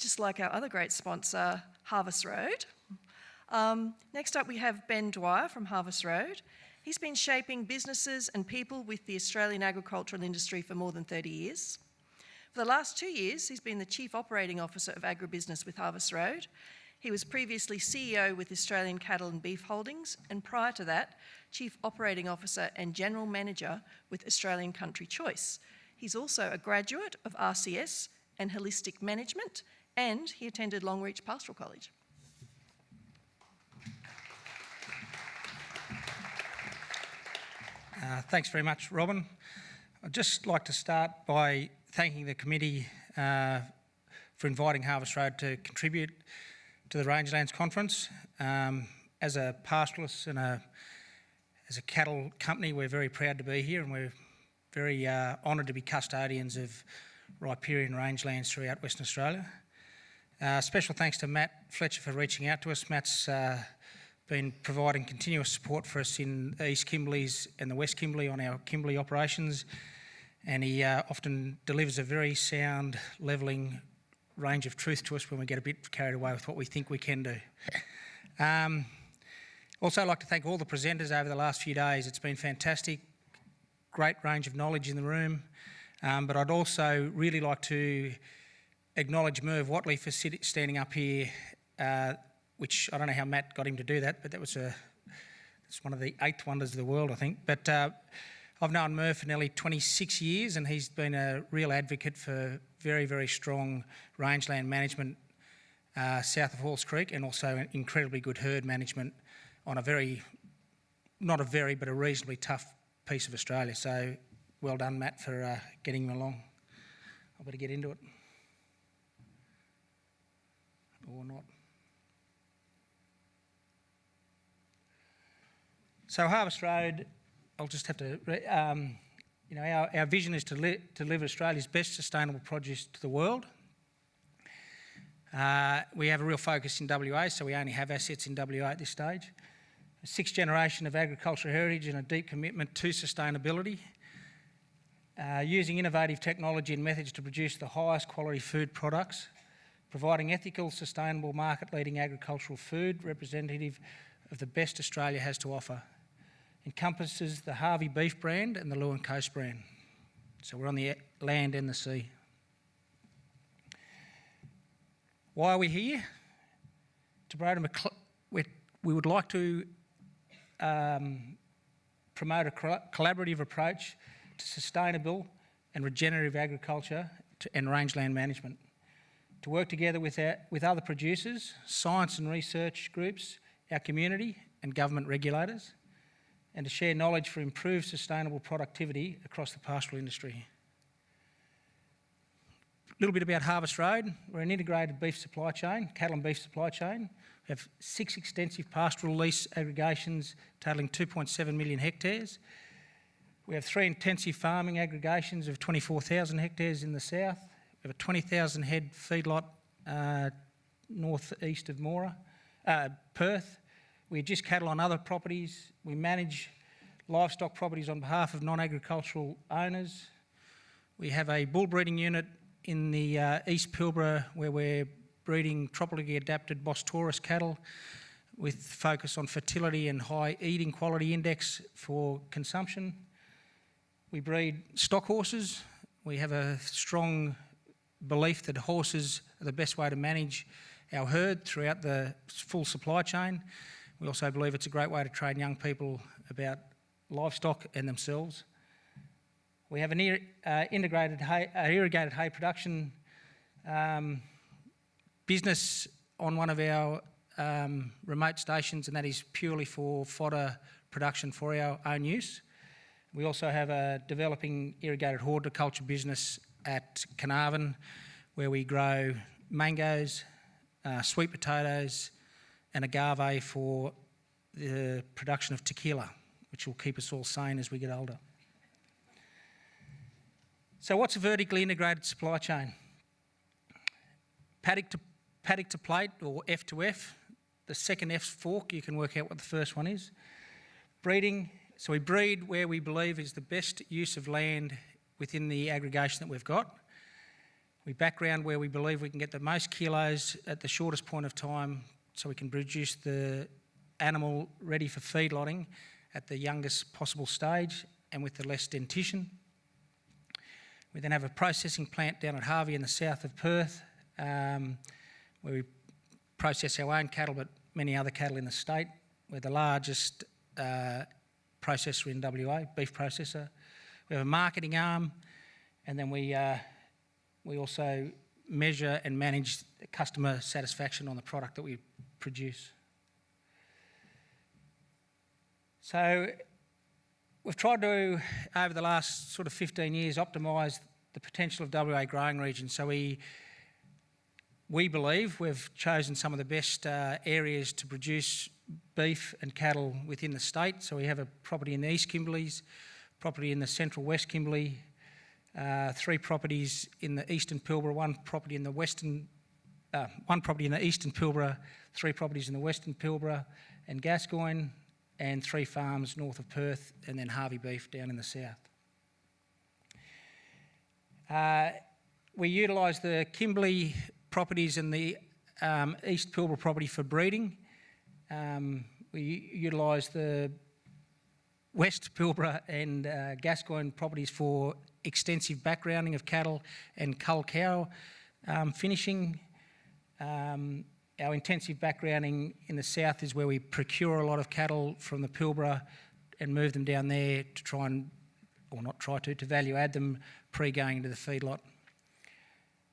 just like our other great sponsor, Harvest Road. Next up we have Ben Dwyer from Harvest Road. He's been shaping businesses and people with the Australian agricultural industry for more than 30 years. For the last 2 years, he's been the Chief Operating Officer of Agribusiness with Harvest Road. He was previously CEO with Australian Cattle and Beef Holdings, and prior to that, Chief Operating Officer and General Manager with Australian Country Choice. He's also a graduate of RCS and Holistic Management, and he attended Longreach Pastoral College. Thanks very much, Robin. I'd just like to start by thanking the committee for inviting Harvest Road to contribute to the Rangelands Conference. As a pastoralist and as a cattle company, we're very proud to be here, and we're very honoured to be custodians of riparian rangelands throughout Western Australia. Special thanks to Matt Fletcher for reaching out to us. Matt's been providing continuous support for us in East Kimberleys and the West Kimberley on our Kimberley operations, and he often delivers a very sound, levelling range of truth to us when we get a bit carried away with what we think we can do. Also, I'd like to thank all the presenters over the last few days. It's been fantastic, great range of knowledge in the room, but I'd also really like to acknowledge Merv Watley for standing up here, which I don't know how Matt got him to do that, but it's one of the 8th wonders of the world, I think. But I've known Merv for nearly 26 years, and he's been a real advocate for very, very strong rangeland management south of Halls Creek, and also incredibly good herd management on a reasonably tough piece of Australia. So well done, Matt, for getting him along. I better get into it. Or not. So Harvest Road, I'll just have to, our vision is to deliver Australia's best sustainable produce to the world. We have a real focus in WA, so we only have assets in WA at this stage. A 6th generation of agricultural heritage and a deep commitment to sustainability. Using innovative technology and methods to produce the highest quality food products. Providing ethical, sustainable, market-leading agricultural food representative of the best Australia has to offer. Encompasses the Harvey Beef brand and the Lewin Coast brand. So we're on the land and the sea. Why are we here? We would like to promote a collaborative approach to sustainable and regenerative agriculture and rangeland management. To work together with other producers, science and research groups, our community and government regulators, and to share knowledge for improved sustainable productivity across the pastoral industry. A little bit about Harvest Road. We're an integrated beef supply chain, cattle and beef supply chain. We have 6 extensive pastoral lease aggregations totalling 2.7 million hectares. We have 3 intensive farming aggregations of 24,000 hectares in the south. We have a 20,000 head feedlot north-east of Perth. We adjust cattle on other properties. We manage livestock properties on behalf of non-agricultural owners. We have a bull breeding unit in the East Pilbara where we're breeding tropically adapted Bos Taurus cattle with focus on fertility and high eating quality index for consumption. We breed stock horses. We have a strong belief that horses are the best way to manage our herd throughout the full supply chain. We also believe it's a great way to train young people about livestock and themselves. We have an irrigated hay production business on one of our remote stations, and that is purely for fodder production for our own use. We also have a developing irrigated horticulture business at Carnarvon where we grow mangoes, sweet potatoes and agave for the production of tequila, which will keep us all sane as we get older. So what's a vertically integrated supply chain? Paddock to plate, or F to F. The second F's fork, you can work out what the first one is. Breeding, so we breed where we believe is the best use of land within the aggregation that we've got. We background where we believe we can get the most kilos at the shortest point of time so we can produce the animal ready for feedlotting at the youngest possible stage and with the less dentition. We then have a processing plant down at Harvey in the south of Perth, where we process our own cattle but many other cattle in the state. We're the largest processor in WA, beef processor. We have a marketing arm, and then we also measure and manage customer satisfaction on the product that we produce. So we've tried to, over the last sort of 15 years, optimise the potential of WA growing region. So we believe we've chosen some of the best areas to produce beef and cattle within the state. So we have a property in the East Kimberleys, property in the Central West Kimberley, 3 properties in the Eastern Pilbara, one property in the Eastern Pilbara, 3 properties in the Western Pilbara and Gascoyne, and 3 farms north of Perth, and then Harvey Beef down in the south. We utilise the Kimberley properties and the East Pilbara property for breeding. We utilise the West Pilbara and Gascoyne properties for extensive backgrounding of cattle and cull cow finishing. Our intensive backgrounding in the south is where we procure a lot of cattle from the Pilbara and move them down there to try and, or not try to value add them pre-going into the feedlot.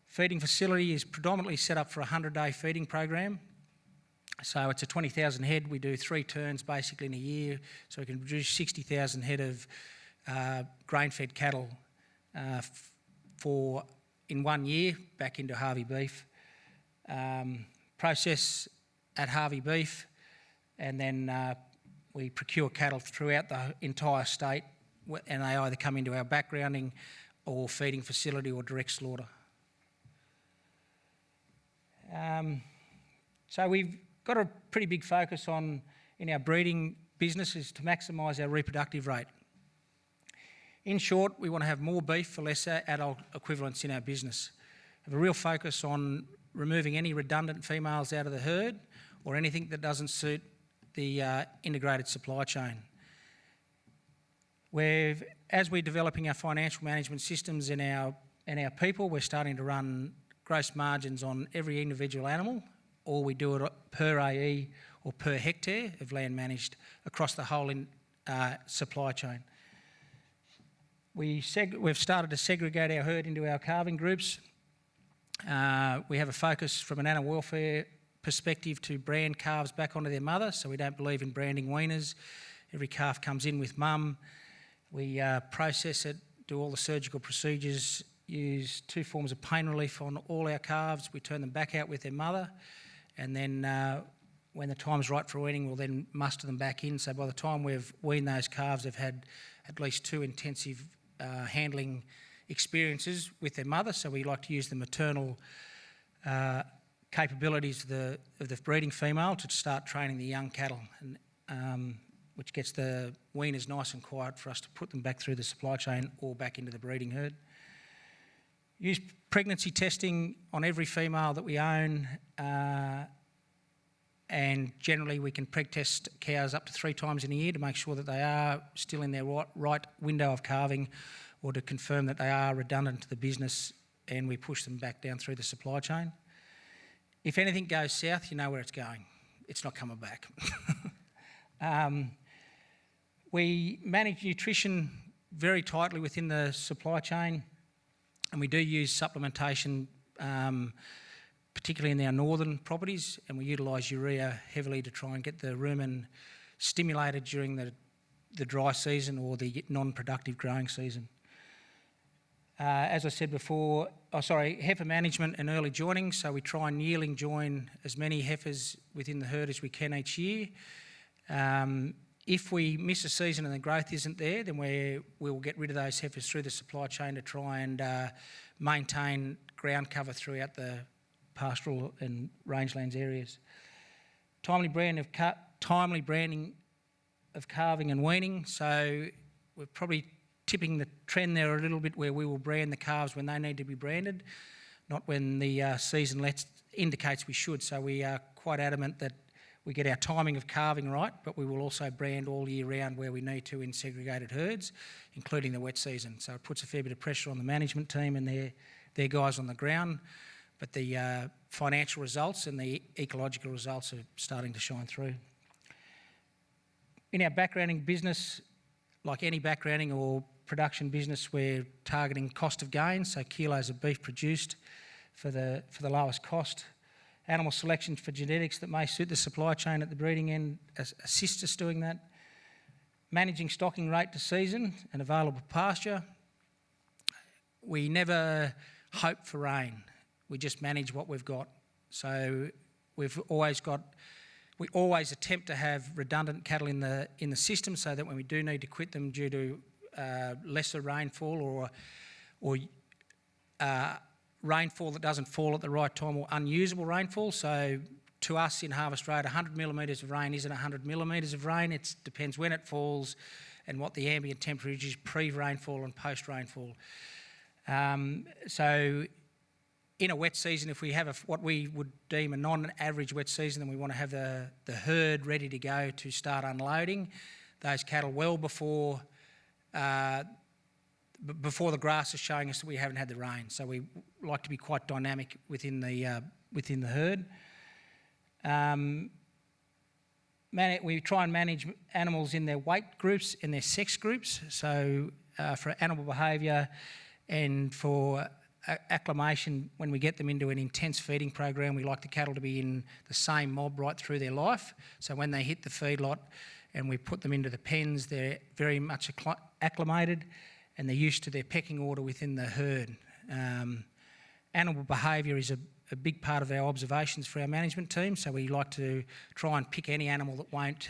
Feeding facility is predominantly set up for a 100-day feeding program. So it's a 20,000 head. We do 3 turns basically in a year, so we can produce 60,000 head of grain-fed cattle in 1 year back into Harvey Beef. Process at Harvey Beef, and then we procure cattle throughout the entire state, and they either come into our backgrounding or feeding facility or direct slaughter. So we've got a pretty big focus in our breeding businesses to maximise our reproductive rate. In short, we want to have more beef for lesser adult equivalents in our business. Have a real focus on removing any redundant females out of the herd or anything that doesn't suit the integrated supply chain. As we're developing our financial management systems and our people, we're starting to run gross margins on every individual animal, or we do it per AE or per hectare of land managed across the whole supply chain. We've started to segregate our herd into our calving groups. We have a focus from an animal welfare perspective to brand calves back onto their mother, so we don't believe in branding weaners. Every calf comes in with mum. We process it, do all the surgical procedures, use 2 forms of pain relief on all our calves. We turn them back out with their mother, and then when the time's right for weaning, we'll then muster them back in. So by the time we've weaned those calves, they've had at least 2 intensive handling experiences with their mother, so we like to use the maternal capabilities of the breeding female to start training the young cattle, and, which gets the weaners nice and quiet for us to put them back through the supply chain or back into the breeding herd. Use pregnancy testing on every female that we own, and generally we can preg test cows up to 3 times in a year to make sure that they are still in their right window of calving, or to confirm that they are redundant to the business, and we push them back down through the supply chain. If anything goes south, you know where it's going. It's not coming back. We manage nutrition very tightly within the supply chain, and we do use supplementation, particularly in our northern properties, and we utilise urea heavily to try and get the rumen stimulated during the dry season or the non-productive growing season. As I said before, heifer management and early joining, so we try and yearling join as many heifers within the herd as we can each year. If we miss a season and the growth isn't there, then we'll get rid of those heifers through the supply chain to try and maintain ground cover throughout the pastoral and rangelands areas. Timely branding of calving and weaning, so we're probably tipping the trend there a little bit, where we will brand the calves when they need to be branded. not when the season indicates we should. So we are quite adamant that we get our timing of calving right, but we will also brand all year round where we need to in segregated herds, including the wet season. So it puts a fair bit of pressure on the management team and their guys on the ground, but the financial results and the ecological results are starting to shine through. In our backgrounding business, like any backgrounding or production business, we're targeting cost of gain, so kilos of beef produced for the lowest cost. Animal selection for genetics that may suit the supply chain at the breeding end assists us doing that. Managing stocking rate to season and available pasture. We never hope for rain. We just manage what we've got. So we always attempt to have redundant cattle in the system so that when we do need to quit them due to lesser rainfall or rainfall that doesn't fall at the right time or unusable rainfall. So to us in Harvest Road, 100 millimetres of rain isn't 100 millimetres of rain. It depends when it falls and what the ambient temperature is pre-rainfall and post-rainfall. So in a wet season, if we have what we would deem a non-average wet season, then we want to have the herd ready to go to start unloading those cattle well before the grass is showing us that we haven't had the rain. So we like to be quite dynamic within the herd. We try and manage animals in their weight groups and their sex groups. So for animal behaviour and for acclimation, when we get them into an intense feeding program, we like the cattle to be in the same mob right through their life. So when they hit the feedlot and we put them into the pens, they're very much acclimated and they're used to their pecking order within the herd. Animal behaviour is a big part of our observations for our management team, so we like to try and pick any animal that won't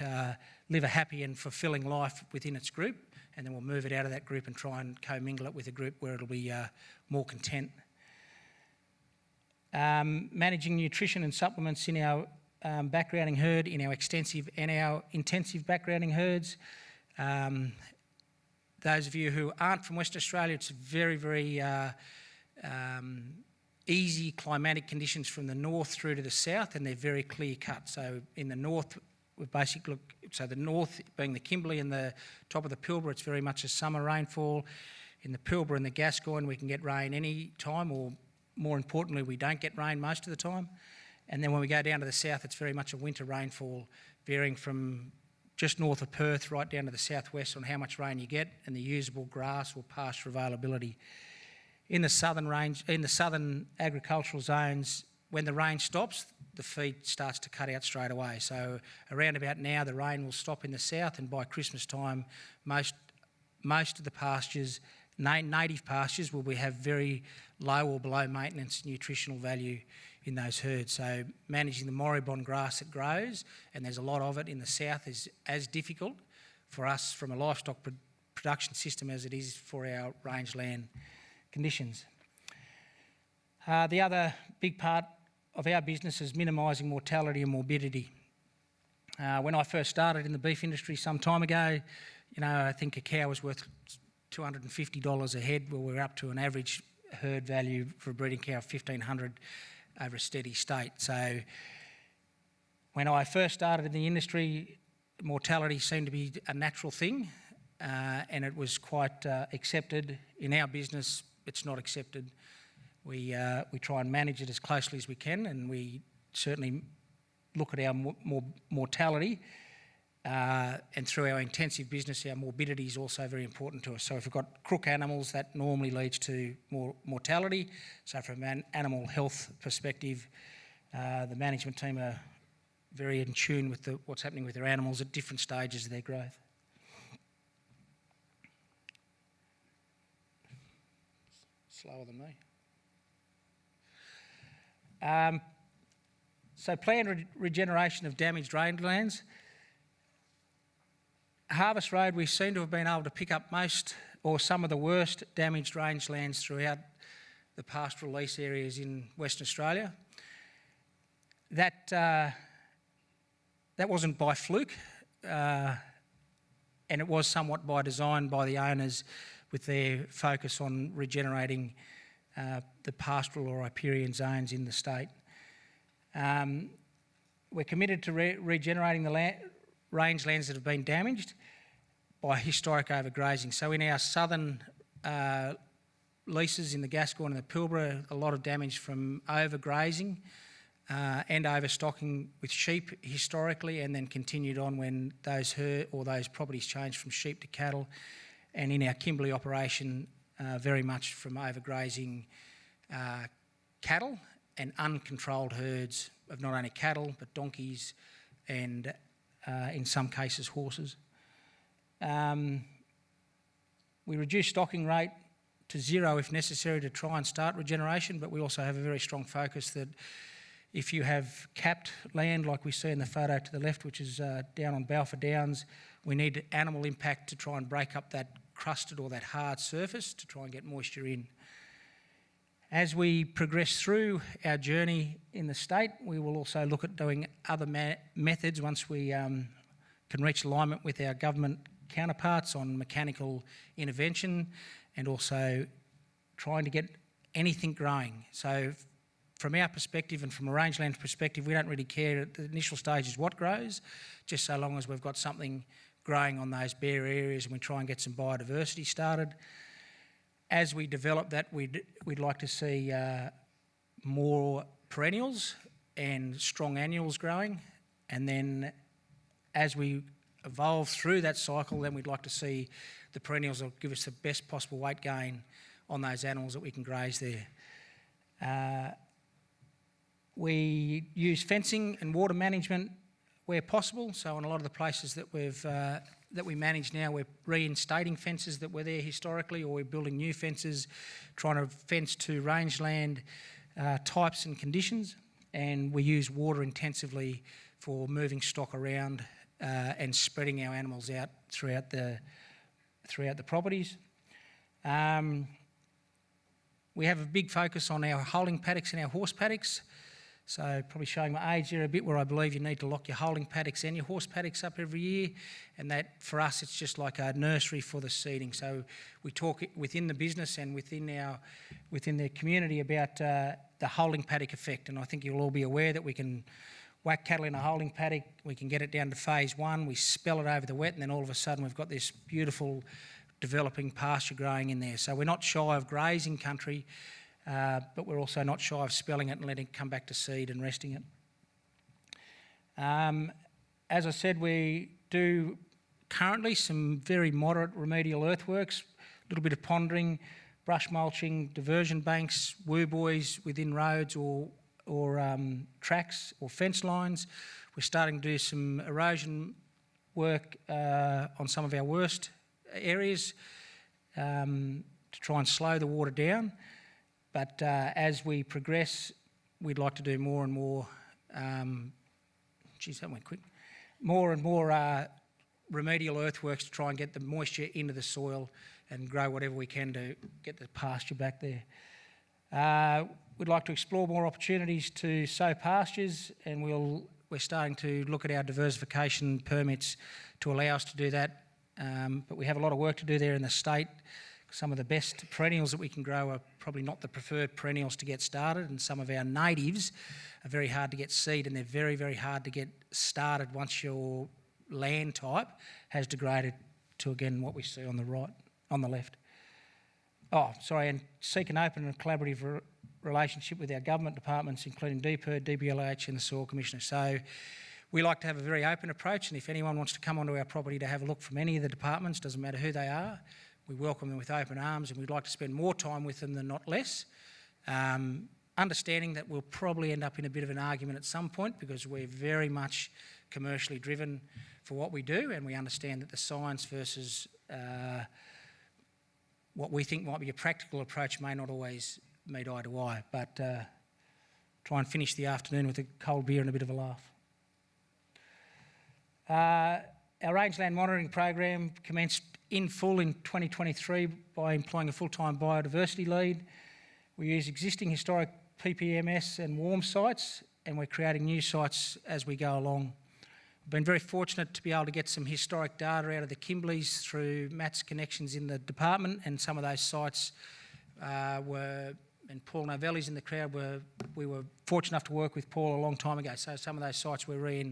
live a happy and fulfilling life within its group, and then we'll move it out of that group and try and commingle it with a group where it'll be more content. Managing nutrition and supplements in our backgrounding herd, in our extensive and our intensive backgrounding herds. Those of you who aren't from Western Australia, it's very, very easy climatic conditions from the north through to the south, and they're very clear cut. So in the north, we basically the north being the Kimberley and the top of the Pilbara, it's very much a summer rainfall. In the Pilbara and the Gascoyne, we can get rain any time, or more importantly, we don't get rain most of the time. And then when we go down to the south, it's very much a winter rainfall, varying from just north of Perth right down to the southwest on how much rain you get and the usable grass or pasture availability. In the southern agricultural zones, when the rain stops, the feed starts to cut out straight away. So around about now, the rain will stop in the south, and by Christmas time, most of the pastures, native pastures, will have very low or below maintenance nutritional value in those herds. So managing the moribund grass that grows, and there's a lot of it in the south, is as difficult for us from a livestock production system as it is for our rangeland conditions. The other big part of our business is minimising mortality and morbidity. When I first started in the beef industry some time ago, I think a cow was worth $250 a head. Well, we're up to an average herd value for a breeding cow of $1,500 over a steady state. So when I first started in the industry, mortality seemed to be a natural thing, and it was quite accepted. In our business, it's not accepted. We try and manage it as closely as we can, and we certainly look at our mortality, and through our intensive business, our morbidity is also very important to us. So if we've got crook animals, that normally leads to more mortality. So from an animal health perspective, the management team are very in tune with what's happening with their animals at different stages of their growth. Slower than me. So planned regeneration of damaged rangelands. Harvest Road, we seem to have been able to pick up most or some of the worst damaged rangelands throughout the pastoral lease areas in Western Australia. That wasn't by fluke, and it was somewhat by design by the owners with their focus on regenerating the the pastoral or riparian zones in the state. We're committed to regenerating the rangelands that have been damaged by historic overgrazing. So in our southern leases in the Gascoyne and the Pilbara, a lot of damage from overgrazing and overstocking with sheep historically, and then continued on when those properties changed from sheep to cattle. And in our Kimberley operation, very much from overgrazing cattle and uncontrolled herds of not only cattle but donkeys and in some cases horses. We reduce stocking rate to zero if necessary to try and start regeneration, but we also have a very strong focus that if you have capped land like we see in the photo to the left, which is down on Balfour Downs, we need animal impact to try and break up that crusted or that hard surface to try and get moisture in. As we progress through our journey in the state, we will also look at doing other methods once we can reach alignment with our government counterparts on mechanical intervention and also trying to get anything growing. So from our perspective and from a rangeland perspective, we don't really care at the initial stages what grows, just so long as we've got something growing on those bare areas and we try and get some biodiversity started. As we develop that, we'd like to see more perennials and strong annuals growing, and then as we evolve through that cycle, then we'd like to see the perennials will give us the best possible weight gain on those animals that we can graze there. We use fencing and water management where possible. So in a lot of the places that we manage now, we're reinstating fences that were there historically, or we're building new fences, trying to fence to rangeland types and conditions. And we use water intensively for moving stock around and spreading our animals out throughout the properties. We have a big focus on our holding paddocks and our horse paddocks. So probably showing my age here a bit, where I believe you need to lock your holding paddocks and your horse paddocks up every year, and that for us it's just like a nursery for the seeding. So we talk within the business and within the community about the holding paddock effect, and I think you'll all be aware that we can whack cattle in a holding paddock, we can get it down to phase 1, we spell it over the wet, and then all of a sudden we've got this beautiful developing pasture growing in there. So we're not shy of grazing country, but we're also not shy of spelling it and letting it come back to seed and resting it. As I said, we do currently some very moderate remedial earthworks, a little bit of pondering, brush mulching, diversion banks, woo buoys within roads or tracks or fence lines. We're starting to do some erosion work on some of our worst areas to try and slow the water down. But as we progress, we'd like to do more and more, that went quick, more and more remedial earthworks to try and get the moisture into the soil and grow whatever we can to get the pasture back there. We'd like to explore more opportunities to sow pastures, and we're starting to look at our diversification permits to allow us to do that. But we have a lot of work to do there in the state. Some of the best perennials that we can grow are probably not the preferred perennials to get started, and some of our natives are very hard to get seed, and they're very, very hard to get started once your land type has degraded to, again, what we see on the left. And seek an open and collaborative relationship with our government departments, including DPIRD, DBLH and the Soil Commissioner. So we like to have a very open approach, and if anyone wants to come onto our property to have a look from any of the departments, doesn't matter who they are, we welcome them with open arms, and we'd like to spend more time with them than not less. Understanding that we'll probably end up in a bit of an argument at some point, because we're very much commercially driven for what we do, and we understand that the science versus what we think might be a practical approach may not always meet eye to eye, but try and finish the afternoon with a cold beer and a bit of a laugh. Our rangeland monitoring program commenced in full in 2023 by employing a full-time biodiversity lead. We use existing historic PPMS and warm sites, and we're creating new sites as we go along. We've been very fortunate to be able to get some historic data out of the Kimbleys through Matt's connections in the department, and some of those sites were and Paul Novelli's in the crowd. We were fortunate enough to work with Paul a long time ago, so some of those sites we're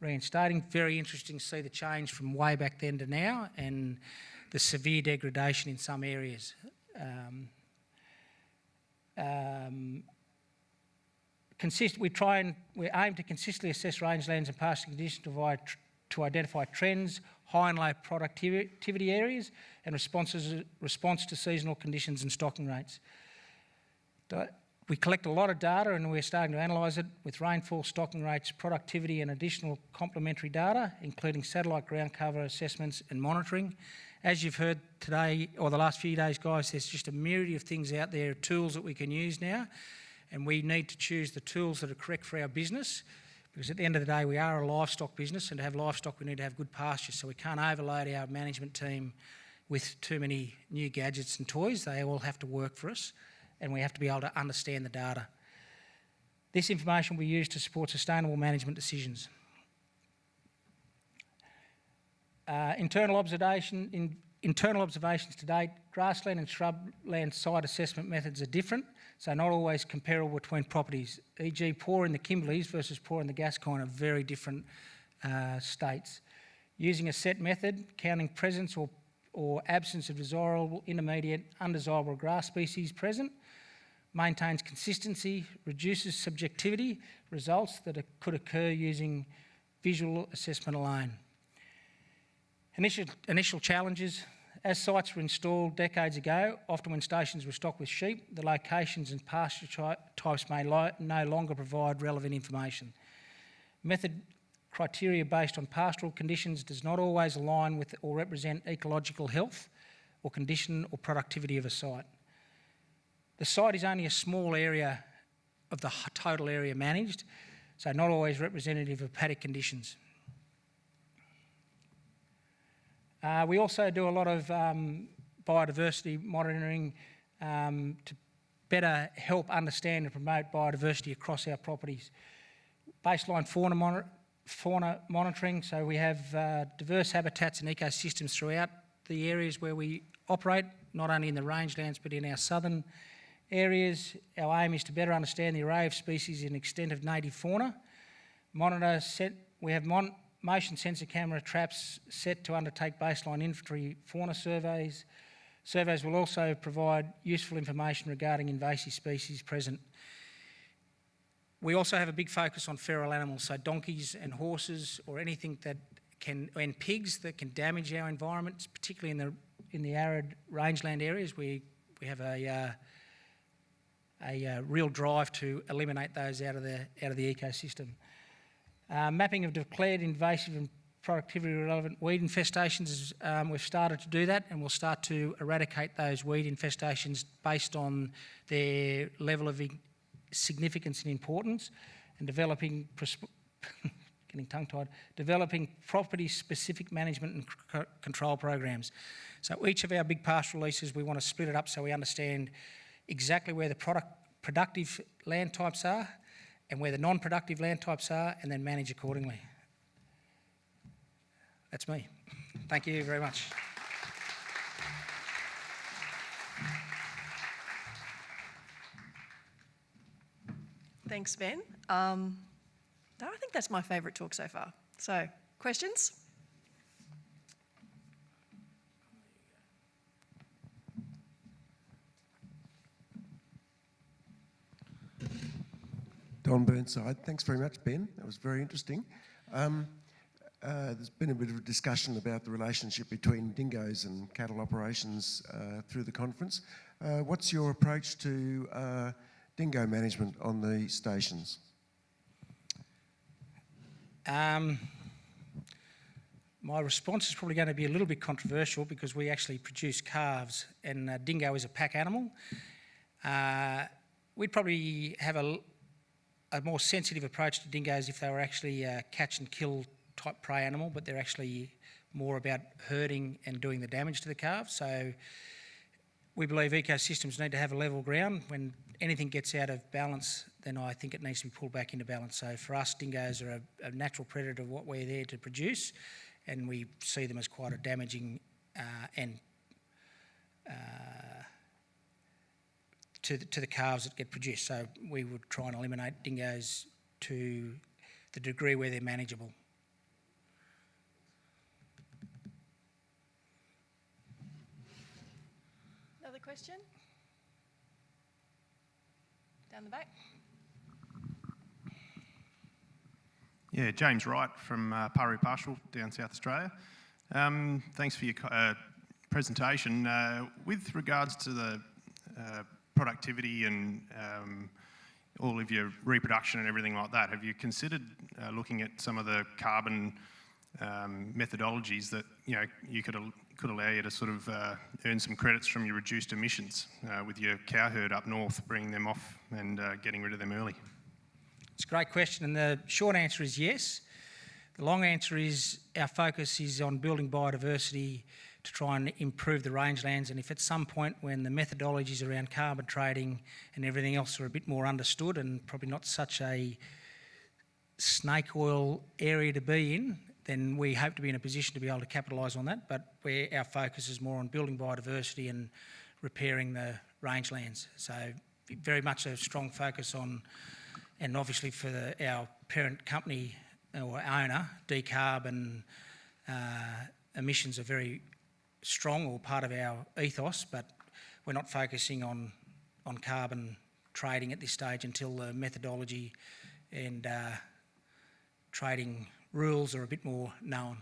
reinstating. Very interesting to see the change from way back then to now, and the severe degradation in some areas. We aim to consistently assess rangelands and pasture conditions to identify trends, high and low productivity areas, and response to seasonal conditions and stocking rates. We collect a lot of data, and we're starting to analyse it with rainfall, stocking rates, productivity, and additional complementary data, including satellite ground cover assessments and monitoring. As you've heard today, or the last few days, guys, there's just a myriad of things out there, tools that we can use now, and we need to choose the tools that are correct for our business, because at the end of the day, we are a livestock business, and to have livestock, we need to have good pasture, so we can't overload our management team with too many new gadgets and toys. They all have to work for us, and we have to be able to understand the data. This information will be used to support sustainable management decisions. Internal observations to date, grassland and shrubland site assessment methods are different, so not always comparable between properties. E.g. poor in the Kimberleys versus poor in the Gascoyne are very different states. Using a set method, counting presence or absence of desirable, intermediate, undesirable grass species present, maintains consistency, reduces subjectivity, results that could occur using visual assessment alone. Initial challenges. As sites were installed decades ago, often when stations were stocked with sheep, the locations and pasture types may no longer provide relevant information. Method criteria based on pastoral conditions does not always align with or represent ecological health or condition or productivity of a site. The site is only a small area of the total area managed, so not always representative of paddock conditions. We also do a lot of biodiversity monitoring to better help understand and promote biodiversity across our properties. Baseline fauna monitoring, so we have diverse habitats and ecosystems throughout the areas where we operate, not only in the rangelands but in our southern areas. Our aim is to better understand the array of species and extent of native fauna. We have motion sensor camera traps set to undertake baseline inventory fauna surveys. Surveys will also provide useful information regarding invasive species present. We also have a big focus on feral animals, so donkeys and horses or anything that can, and pigs that can damage our environment, particularly in the arid rangeland areas. We have a real drive to eliminate those out of the ecosystem. Mapping of declared invasive and productivity relevant weed infestations, we've started to do that, and we'll start to eradicate those weed infestations based on their level of significance and importance, and developing property-specific management and control programs. So each of our big pastoral leases, we want to split it up so we understand exactly where the productive land types are and where the non-productive land types are, and then manage accordingly. That's me. Thank you very much. Thanks, Ben. I think that's my favourite talk so far. So, questions? Don Burnside, thanks very much, Ben. That was very interesting. There's been a bit of a discussion about the relationship between dingoes and cattle operations through the conference. What's your approach to dingo management on the stations? My response is probably going to be a little bit controversial because we actually produce calves, and dingo is a pack animal. We'd probably have a more sensitive approach to dingoes if they were actually catch and kill type prey animal, but they're actually more about herding and doing the damage to the calves. So we believe ecosystems need to have a level ground. When anything gets out of balance, then I think it needs to be pulled back into balance. So for us, dingoes are a natural predator of what we're there to produce, and we see them as quite a damaging to the calves that get produced. So we would try and eliminate dingoes to the degree where they're manageable. Another question? Down the back. Yeah, James Wright from Paru Partial down South Australia. Thanks for your presentation. With regards to the productivity and all of your reproduction and everything like that, have you considered looking at some of the carbon methodologies that you could allow you to sort of earn some credits from your reduced emissions with your cow herd up north, bringing them off and getting rid of them early? It's a great question, and the short answer is yes. The long answer is our focus is on building biodiversity to try and improve the rangelands, and if at some point when the methodologies around carbon trading and everything else are a bit more understood and probably not such a snake oil area to be in, then we hope to be in a position to be able to capitalise on that, but where our focus is more on building biodiversity and repairing the rangelands. So very much a strong focus on, and obviously for our parent company or owner, decarb and emissions are very strong or part of our ethos, but we're not focusing on carbon trading at this stage until the methodology and trading rules are a bit more known.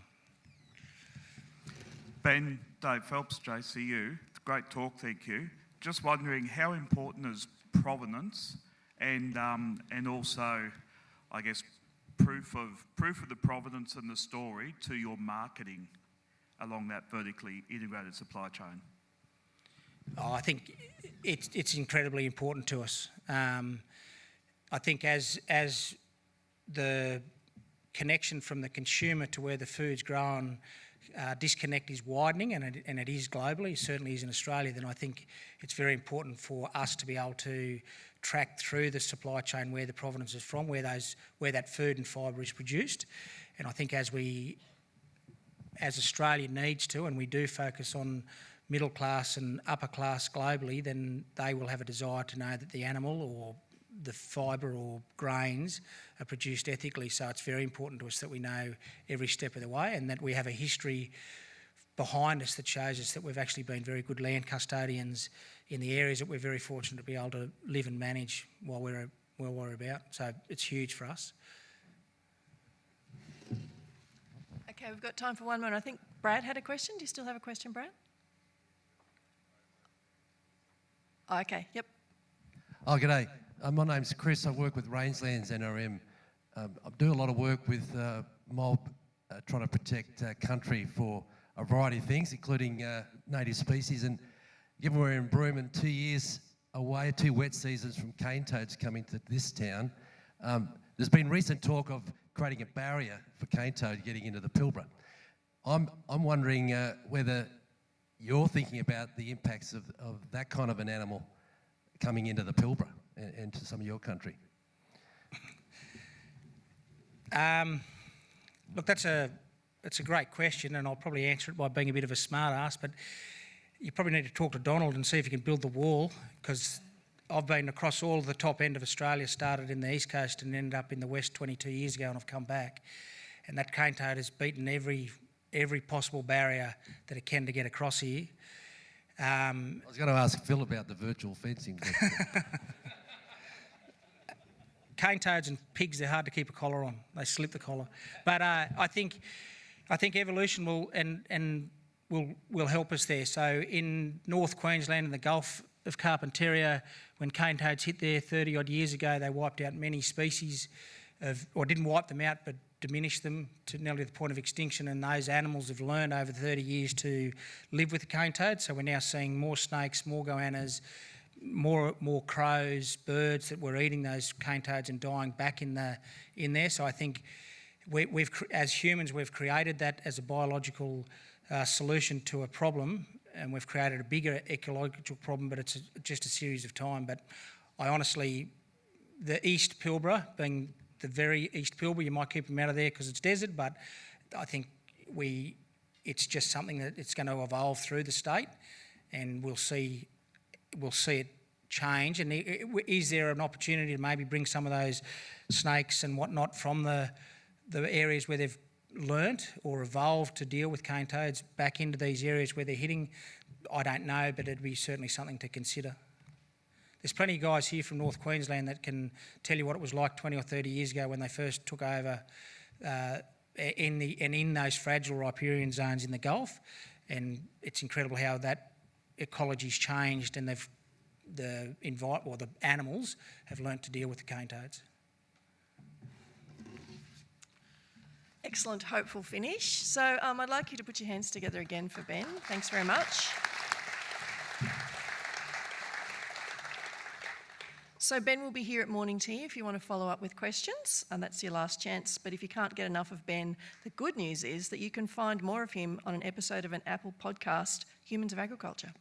Ben, Dave Phelps, JCU. Great talk, thank you. Just wondering how important is provenance and also, I guess, proof of the provenance and the story to your marketing along that vertically integrated supply chain? Oh, I think it's incredibly important to us. I think as the connection from the consumer to where the food's grown, disconnect is widening, and it is globally, it certainly is in Australia, then I think it's very important for us to be able to track through the supply chain where the provenance is from, where that food and fibre is produced. And I think as Australia needs to, and we do focus on middle class and upper class globally, then they will have a desire to know that the animal or the fibre or grains are produced ethically. So it's very important to us that we know every step of the way and that we have a history behind us that shows us that we've actually been very good land custodians in the areas that we're very fortunate to be able to live and manage while we're about. So it's huge for us. Okay, we've got time for one more. I think Brad had a question. Do you still have a question, Brad? Oh, okay, yep. Oh, g'day. My name's Chris. I work with Rangelands NRM. I do a lot of work with mob trying to protect country for a variety of things, including native species. And given we're in Broome and 2 years away, 2 wet seasons from cane toads coming to this town, there's been recent talk of creating a barrier for cane toad getting into the Pilbara. I'm wondering whether you're thinking about the impacts of that kind of an animal coming into the Pilbara and to some of your country. Look, that's a great question, and I'll probably answer it by being a bit of a smart ass, but you probably need to talk to Donald and see if he can build the wall, because I've been across all of the top end of Australia, started in the East Coast and ended up in the West 22 years ago, and I've come back. And that cane toad has beaten every possible barrier that it can to get across here. I was going to ask Phil about the virtual fencing. Cane toads and pigs, they're hard to keep a collar on. They slip the collar. But I think evolution will help us there. So in North Queensland and the Gulf of Carpentaria, when cane toads hit there 30 odd years ago, they wiped out many species or didn't wipe them out, but diminished them to nearly the point of extinction, and those animals have learned over 30 years to live with the cane toad. So we're now seeing more snakes, more goannas, more crows, birds that were eating those cane toads and dying back in there. So I think we've as humans, we've created that as a biological solution to a problem, and we've created a bigger ecological problem, but it's just a series of time. But I honestly, the East Pilbara, being the very East Pilbara, you might keep them out of there because it's desert, but I think it's just something that it's going to evolve through the state, and we'll see it change, and is there an opportunity to maybe bring some of those snakes and whatnot from the areas where they've learnt or evolved to deal with cane toads back into these areas where they're hitting? I don't know, but it'd be certainly something to consider. There's plenty of guys here from North Queensland that can tell you what it was like 20 or 30 years ago when they first took over in those fragile riparian zones in the Gulf, and it's incredible how that ecology's changed, and the animals have learnt to deal with the cane toads. Excellent, hopeful finish. So I'd like you to put your hands together again for Ben. Thanks very much. So Ben will be here at morning tea if you want to follow up with questions, and that's your last chance. But if you can't get enough of Ben, the good news is that you can find more of him on an episode of an Apple podcast, Humans of Agriculture.